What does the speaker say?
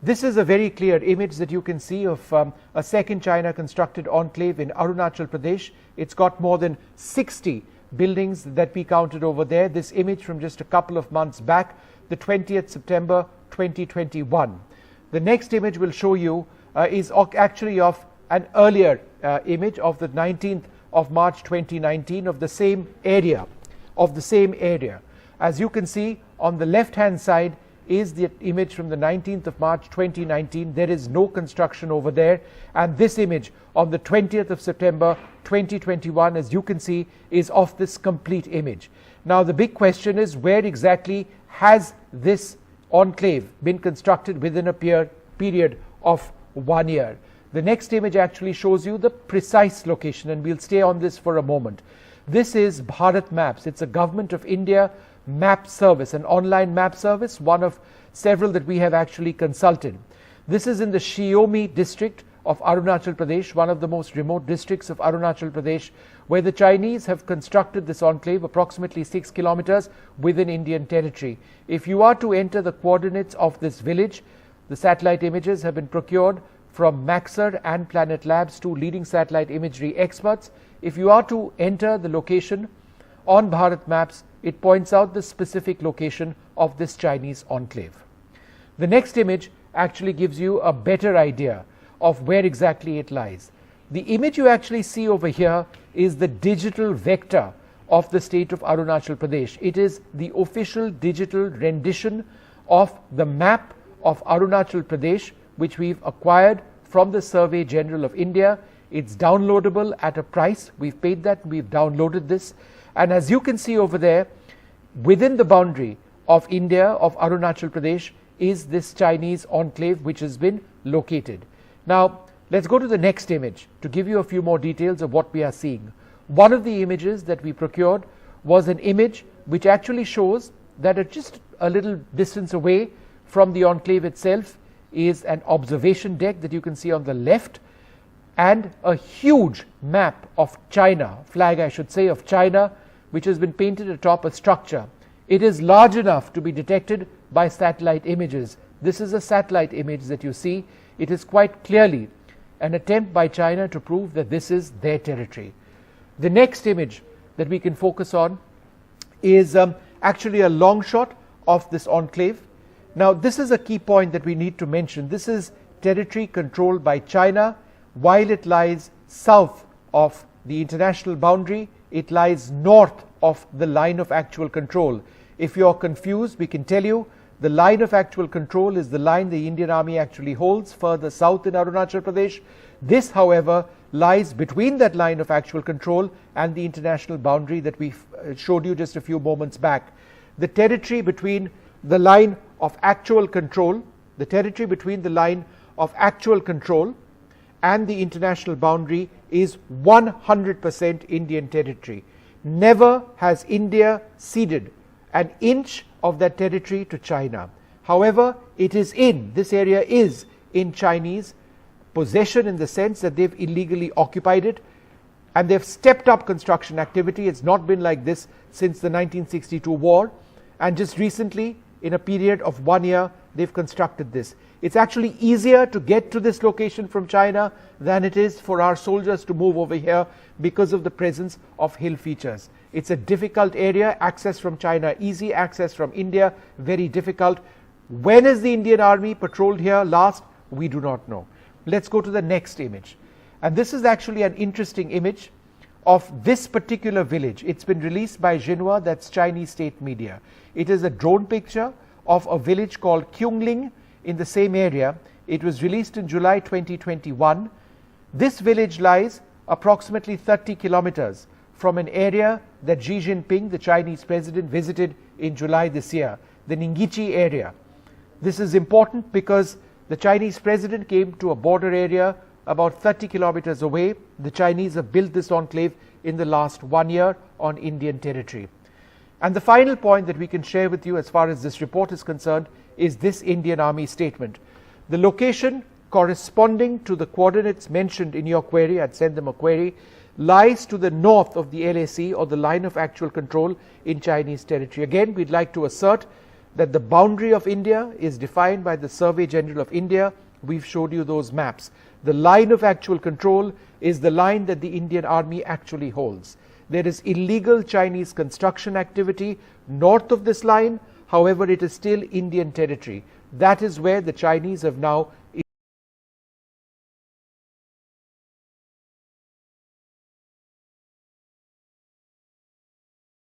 This is a very clear image that you can see of a second China constructed enclave in Arunachal Pradesh. It's got more than 60 buildings that we counted over there. This image from just a couple of months back, the 20th September 2021. The next image will show you is actually of an earlier image of the 19th of March 2019 of the same area. As you can see, on the left hand side is the image from the 19th of March 2019. There is no construction over there, and this image on the 20th of September 2021, as you can see, is of this complete image. Now the big question is, where exactly has this enclave been constructed within a period of 1 year? The next image actually shows you the precise location, and we'll stay on this for a moment. This is Bharat Maps. It's a Government of India map service, an online map service, one of several that we have actually consulted. This is in the SHI-YOMI district of Arunachal Pradesh, one of the most remote districts of Arunachal Pradesh, where the Chinese have constructed this enclave approximately 6 kilometers within Indian territory. If you are to enter the coordinates of this village, the satellite images have been procured from Maxar and Planet Labs, two leading satellite imagery experts. If you are to enter the location on Bharat Maps, it points out the specific location of this Chinese enclave. The next image actually gives you a better idea of where exactly it lies. The image you actually see over here is the digital vector of the state of Arunachal Pradesh. It is the official digital rendition of the map of Arunachal Pradesh, which we've acquired from the Survey General of India. It's downloadable at a price. We've paid that, we've downloaded this. And as you can see over there, within the boundary of India, of Arunachal Pradesh, is this Chinese enclave which has been located. Now, let's go to the next image to give you a few more details of what we are seeing. One of the images that we procured was an image which actually shows that at just a little distance away from the enclave itself is an observation deck that you can see on the left, and a huge map of China, flag I should say, of China, which has been painted atop a structure. It is large enough to be detected by satellite images. This is a satellite image that you see. It is quite clearly an attempt by China to prove that this is their territory. The next image that we can focus on is actually a long shot of this enclave. Now, this is a key point that we need to mention. This is territory controlled by China. While it lies south of the international boundary, it lies north of the line of actual control. If you are confused, we can tell you the line of actual control is the line the Indian Army actually holds further south in Arunachal Pradesh. This, however, lies between that line of actual control and the international boundary that we showed you just a few moments back. The territory between the line of actual control, and the international boundary is 100% Indian territory. Never has India ceded an inch of that territory to China. However, this area is in Chinese possession in the sense that they've illegally occupied it, and they've stepped up construction activity. It's not been like this since the 1962 war, and just recently, in a period of 1 year, they've constructed this. It's actually easier to get to this location from China than it is for our soldiers to move over here because of the presence of hill features. It's a difficult area, access from China easy, access from India very difficult. When has the Indian Army patrolled here last? We do not know. Let's go to the next image. And this is actually an interesting image of this particular village. It's been released by Xinhua, that's Chinese state media. It is a drone picture of a village called Kyungling in the same area. It was released in July 2021. This village lies approximately 30 kilometers from an area that Xi Jinping, the Chinese president, visited in July this year, the Ningyichi area. This is important because the Chinese president came to a border area about 30 kilometers away. The Chinese have built this enclave in the last 1 year on Indian territory. And the final point that we can share with you as far as this report is concerned is this Indian Army statement. The location corresponding to the coordinates mentioned in your query, I'd send them a query, lies to the north of the LAC, or the line of actual control in Chinese territory. Again, we'd like to assert that the boundary of India is defined by the Survey General of India. We've showed you those maps. The line of actual control is the line that the Indian Army actually holds. There is illegal Chinese construction activity north of this line, however, it is still Indian territory. That is where the Chinese have now